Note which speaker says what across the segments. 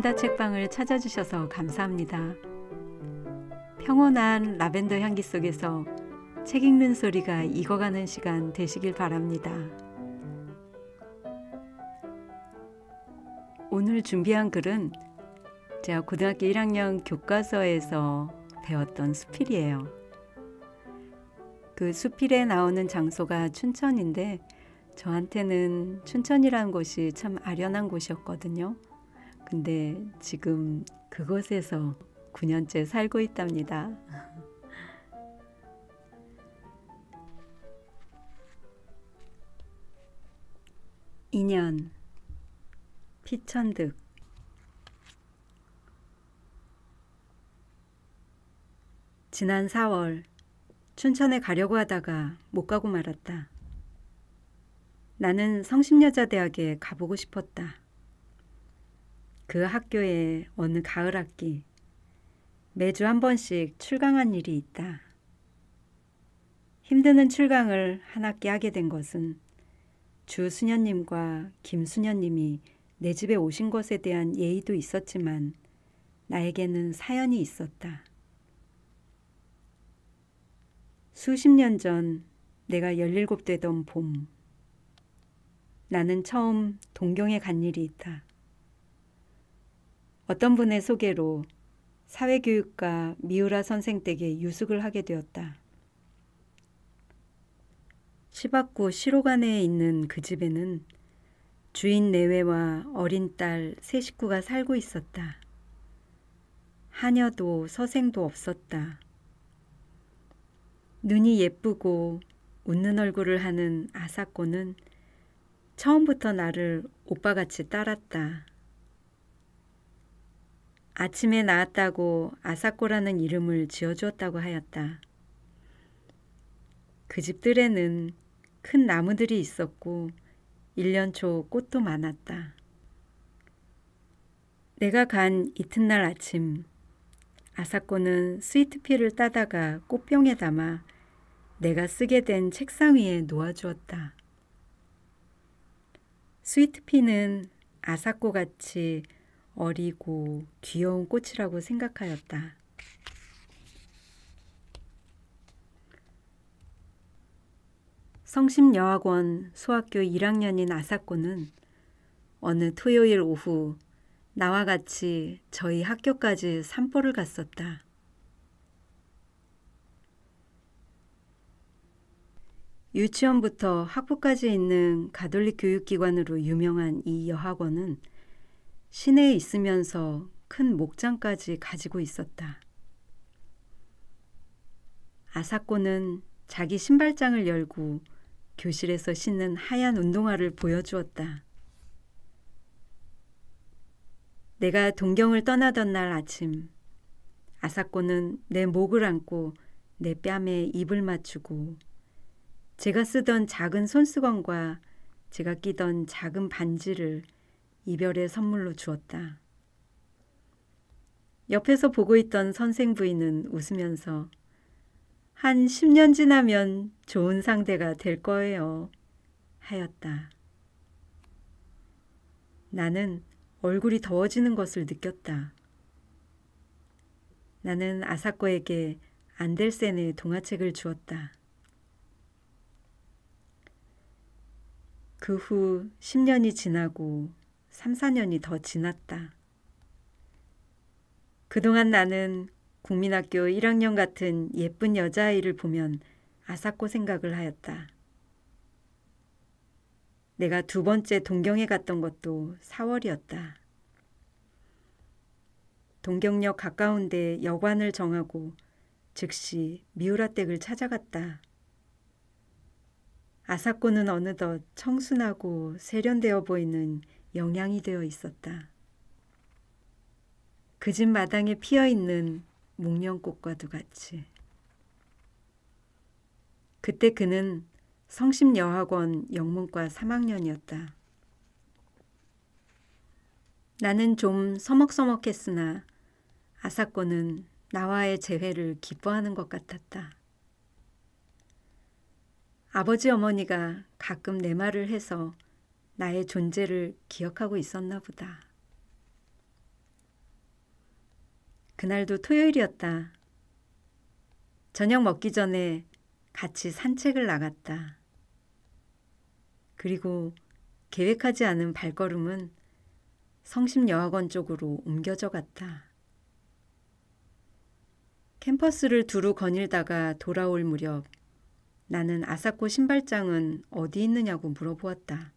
Speaker 1: 라벤더 책방을 찾아주셔서 감사합니다. 평온한 라벤더 향기 속에서 책 읽는 소리가 익어가는 시간 되시길 바랍니다. 오늘 준비한 글은 제가 고등학교 1학년 교과서에서 배웠던 수필이에요. 그 수필에 나오는 장소가 춘천인데 저한테는 춘천이라는 곳이 참 아련한 곳이었거든요. 근데 지금 그곳에서 9년째 살고 있답니다. 인연 피천득. 지난 4월 춘천에 가려고 하다가 못 가고 말았다. 나는 성심여자대학에 가보고 싶었다. 그 학교에 어느 가을 학기 매주 한 번씩 출강한 일이 있다. 힘드는 출강을 한 학기 하게 된 것은 주수녀님과 김수녀님이 내 집에 오신 것에 대한 예의도 있었지만 나에게는 사연이 있었다. 수십 년 전 내가 17 되던 봄, 나는 처음 동경에 간 일이 있다. 어떤 분의 소개로 사회교육과 미우라 선생 댁에 유숙을 하게 되었다. 시박구 시로간에 있는 그 집에는 주인 내외와 어린 딸 세 식구가 살고 있었다. 하녀도 서생도 없었다. 눈이 예쁘고 웃는 얼굴을 하는 아사코는 처음부터 나를 오빠같이 따랐다. 아침에 나왔다고 아사코라는 이름을 지어주었다고 하였다. 그 집 뜰에는 큰 나무들이 있었고 1년 초 꽃도 많았다. 내가 간 이튿날 아침, 아사코는 스위트피를 따다가 꽃병에 담아 내가 쓰게 된 책상 위에 놓아주었다. 스위트피는 아사코같이 어리고 귀여운 꽃이라고 생각하였다. 성심여학원 소학교 1학년인 아사코는 어느 토요일 오후 나와 같이 저희 학교까지 산보를 갔었다. 유치원부터 학부까지 있는 가톨릭 교육기관으로 유명한 이 여학원은 시내에 있으면서 큰 목장까지 가지고 있었다. 아사코는 자기 신발장을 열고 교실에서 신는 하얀 운동화를 보여주었다. 내가 동경을 떠나던 날 아침, 아사코는 내 목을 안고 내 뺨에 입을 맞추고 제가 쓰던 작은 손수건과 제가 끼던 작은 반지를 이별의 선물로 주었다. 옆에서 보고 있던 선생 부인은 웃으면서 한 10년 지나면 좋은 상대가 될 거예요 하였다. 나는 얼굴이 더워지는 것을 느꼈다. 나는 아사코에게 안델센의 동화책을 주었다. 그 후 10년이 지나고 3, 4년이 더 지났다. 그동안 나는 국민학교 1학년 같은 예쁜 여자아이를 보면 아사코 생각을 하였다. 내가 2번째 동경에 갔던 것도 4월이었다. 동경역 가까운 데 여관을 정하고 즉시 미우라 댁을 찾아갔다. 아사코는 어느덧 청순하고 세련되어 보이는 영양이 되어 있었다. 그 집 마당에 피어있는 목련꽃과도 같이. 그때 그는 성심여학원 영문과 3학년이었다. 나는 좀 서먹서먹했으나 아사코는 나와의 재회를 기뻐하는 것 같았다. 아버지 어머니가 가끔 내 말을 해서 나의 존재를 기억하고 있었나 보다. 그날도 토요일이었다. 저녁 먹기 전에 같이 산책을 나갔다. 그리고 계획하지 않은 발걸음은 성심여학원 쪽으로 옮겨져 갔다. 캠퍼스를 두루 거닐다가 돌아올 무렵 나는 아사코 신발장은 어디 있느냐고 물어보았다.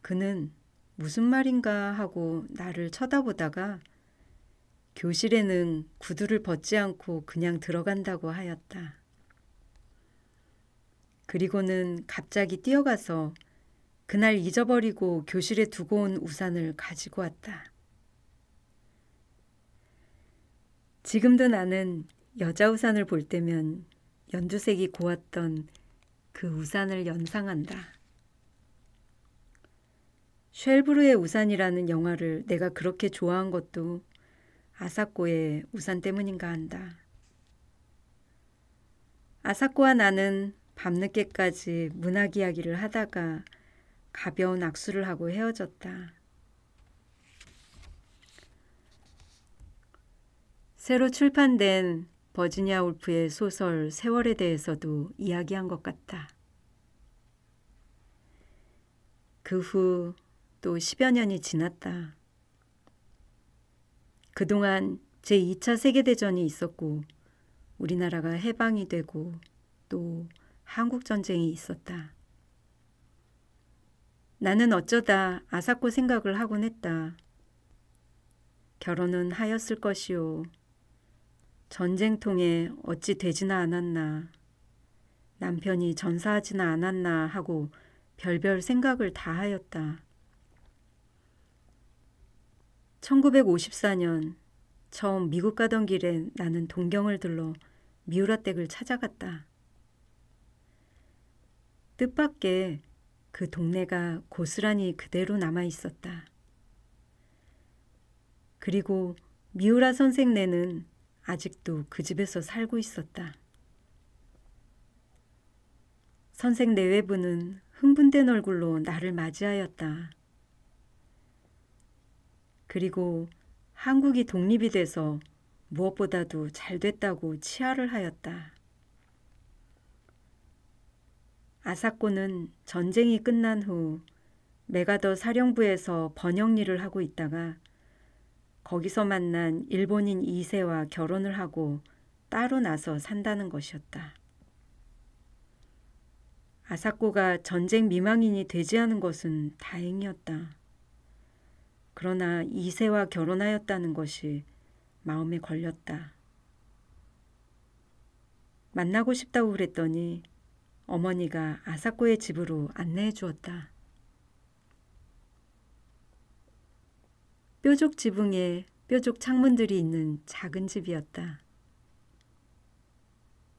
Speaker 1: 그는 무슨 말인가 하고 나를 쳐다보다가 교실에는 구두를 벗지 않고 그냥 들어간다고 하였다. 그리고는 갑자기 뛰어가서 그날 잊어버리고 교실에 두고 온 우산을 가지고 왔다. 지금도 나는 여자 우산을 볼 때면 연두색이 고왔던 그 우산을 연상한다. 쉘브르의 우산이라는 영화를 내가 그렇게 좋아한 것도 아사코의 우산 때문인가 한다. 아사코와 나는 밤늦게까지 문학 이야기를 하다가 가벼운 악수를 하고 헤어졌다. 새로 출판된 버지니아 울프의 소설 세월에 대해서도 이야기한 것 같다. 그 후 또 10여 년이 지났다. 그동안 제2차 세계대전이 있었고 우리나라가 해방이 되고 또 한국전쟁이 있었다. 나는 어쩌다 아사코 생각을 하곤 했다. 결혼은 하였을 것이오. 전쟁통에 어찌 되지나 않았나. 남편이 전사하지나 않았나 하고 별별 생각을 다 하였다. 1954년 처음 미국 가던 길에 나는 동경을 들러 미우라 댁을 찾아갔다. 뜻밖의 그 동네가 고스란히 그대로 남아 있었다. 그리고 미우라 선생네는 아직도 그 집에서 살고 있었다. 선생 내외부는 흥분된 얼굴로 나를 맞이하였다. 그리고 한국이 독립이 돼서 무엇보다도 잘 됐다고 치하를 하였다. 아사코는 전쟁이 끝난 후 메가더 사령부에서 번역 일을 하고 있다가 거기서 만난 일본인 2세와 결혼을 하고 따로 나서 산다는 것이었다. 아사코가 전쟁 미망인이 되지 않은 것은 다행이었다. 그러나 2세와 결혼하였다는 것이 마음에 걸렸다. 만나고 싶다고 그랬더니 어머니가 아사코의 집으로 안내해 주었다. 뾰족 지붕에 뾰족 창문들이 있는 작은 집이었다.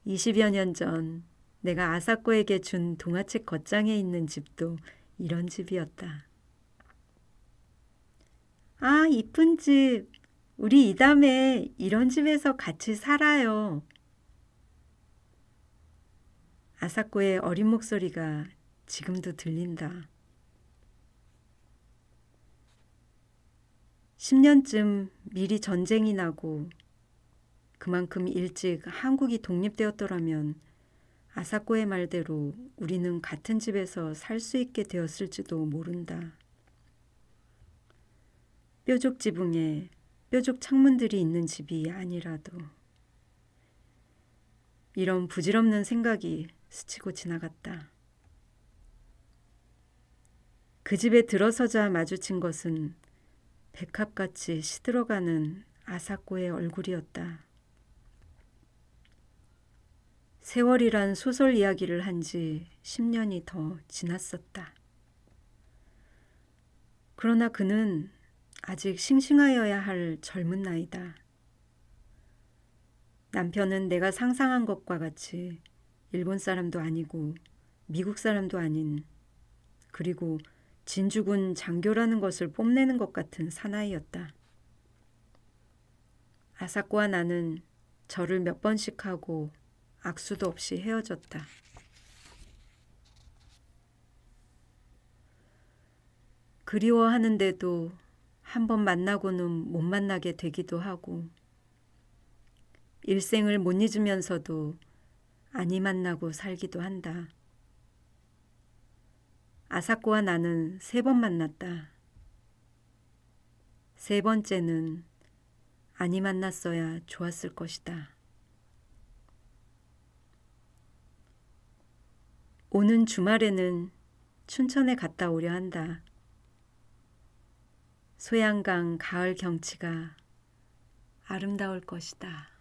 Speaker 1: 20여 년 전 내가 아사코에게 준 동화책 겉장에 있는 집도 이런 집이었다. 아, 이쁜 집. 우리 이담에 이런 집에서 같이 살아요. 아사코의 어린 목소리가 지금도 들린다. 10년쯤 미리 전쟁이 나고 그만큼 일찍 한국이 독립되었더라면 아사코의 말대로 우리는 같은 집에서 살 수 있게 되었을지도 모른다. 뾰족 지붕에 뾰족 창문들이 있는 집이 아니라도. 이런 부질없는 생각이 스치고 지나갔다. 그 집에 들어서자 마주친 것은 백합같이 시들어가는 아사코의 얼굴이었다. 세월이란 소설 이야기를 한 지 10년이 더 지났었다. 그러나 그는 아직 싱싱하여야 할 젊은 나이다. 남편은 내가 상상한 것과 같이 일본 사람도 아니고 미국 사람도 아닌, 그리고 진주군 장교라는 것을 뽐내는 것 같은 사나이였다. 아사코와 나는 절을 몇 번씩 하고 악수도 없이 헤어졌다. 그리워하는데도 한 번 만나고는 못 만나게 되기도 하고 일생을 못 잊으면서도 아니 만나고 살기도 한다. 아사코와 나는 3번 만났다. 3번째는 아니 만났어야 좋았을 것이다. 오는 주말에는 춘천에 갔다 오려 한다. 소양강 가을 경치가 아름다울 것이다.